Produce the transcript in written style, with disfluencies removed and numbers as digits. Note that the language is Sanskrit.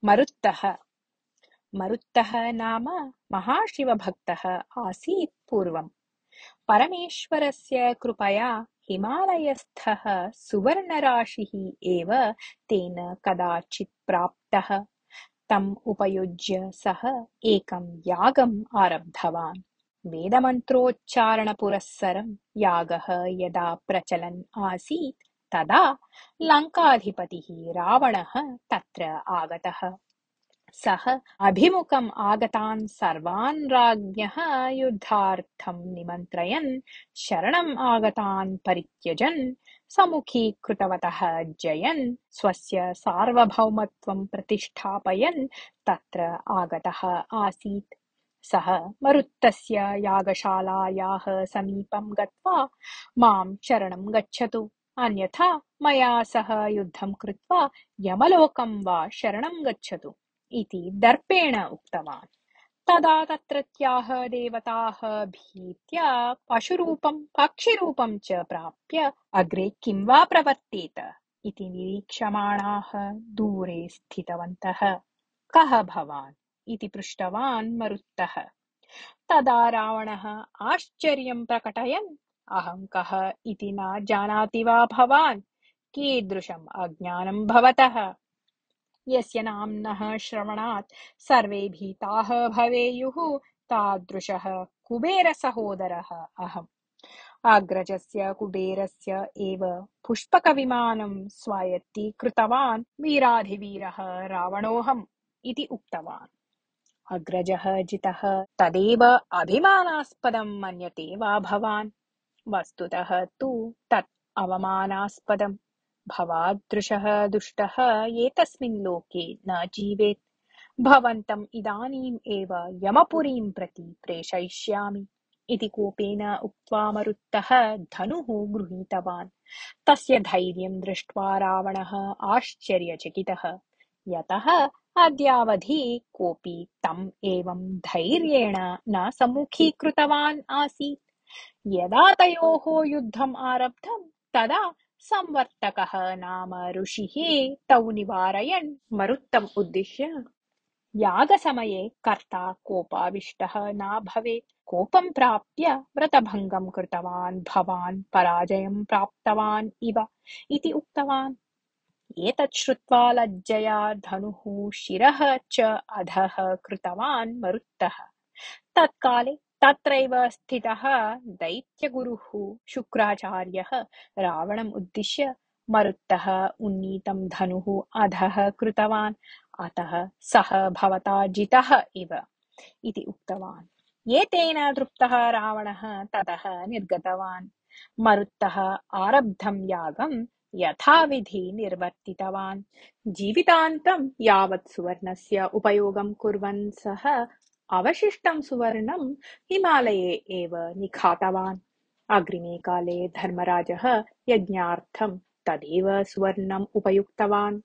मरुत्तः। मरुत्तः नाम महाशिवभक्तः आसीत् पूर्वम्। परमेश्वरस्य कृपया हिमालयस्थः सुवर्णराशिः एव तेन कदाचित् प्राप्तः। तम् उपयुज्य सः एकं यागम् आरब्धवान्। वेदमन्त्रोच्चारणपुरस्सरं यागः यदा प्रचलन् आसीत् तदा लङ्काधिपतिः रावणः तत्र आगतः। सः अभिमुखम् आगतान् सर्वान् राज्ञः युद्धार्थं निमन्त्रयन् शरणम् आगतान् परित्यजन् सम्मुखीकृतवतः जयन् स्वस्य सार्वभौमत्वं प्रतिष्ठापयन् तत्र आगतः आसीत्। सः मरुत्तस्य यागशालायाः समीपं गत्वा मां शरणं गच्छतु, अन्यथा मया सह युद्धं कृत्वा यमलोकं वा शरणं गच्छतु इति दर्पेण उक्तवान्। तदा तत्रत्याः देवताः भीत्या पशुरूपं पक्षिरूपं च प्राप्य अग्रे किं वा प्रवर्तेत इति निरीक्षमाणाः दूरे स्थितवन्तः। कः भवान् इति पृष्टवान् मरुत्तः। तदा रावणः आश्चर्यं प्रकटयन्, अहं कः इति न जानाति वा भवान्? कीदृशम् अज्ञानं भवतः? यस्य नाम्नः श्रवणात् सर्वे भीताः भवेयुः तादृशः कुबेरसहोदरः अहम्। अग्रजस्य कुबेरस्य एव पुष्पकविमानं स्वायत्तीकृतवान् वीराधिवीरः रावणोऽहम् इति उक्तवान्। अग्रजः जितः तदेव अभिमानास्पदं मन्यते वा भवान्? वस्तुतः तु तत् अवमानास्पदम्। भवादृशः दुष्टः एतस्मिन् लोके न जीवेत्। भवन्तम् इदानीम् एव यमपुरीं प्रति प्रेषयिष्यामि इति कोपेन उक्त्वा मरुत्तः धनुः गृहीतवान्। तस्य धैर्यं दृष्ट्वा रावणः आश्चर्यचकितः, यतः अद्यावधि कोऽपि तम् एवं धैर्येण न सम्मुखीकृतवान् आसीत्। यदा तयोः युद्धम् आरब्धम् तदा संवर्तकः नाम ऋषिः तौ निवारयन् मरुत्तम् उद्दिश्य, यागसमये कर्ता कोपाविष्टः न भवेत्। कोपं प्राप्य व्रतभङ्गं कृतवान् भवान् पराजयं प्राप्तवान् इव इति उक्तवान्। एतत् श्रुत्वा लज्जया धनुः शिरः च अधः कृतवान् मरुत्तः। तत्काले तत्रैव स्थितः दैत्यगुरुः शुक्राचार्यः रावणम् उद्दिश्य, मरुत्तः उन्नीतं धनुः अधः कृतवान्, अतः सः भवता जितः इव इति उक्तवान्। एतेन तृप्तः रावणः ततः निर्गतवान्। मरुत्तः आरब्धं यागं यथाविधि निर्वर्तितवान्। जीवितान्तं यावत् सुवर्णस्य उपयोगं कुर्वन् सः अवशिष्टं सुवर्णं हिमालये एव निखातवान्। अग्रिमे काले धर्मराजः यज्ञार्थं तदेव सुवर्णम् उपयुक्तवान्।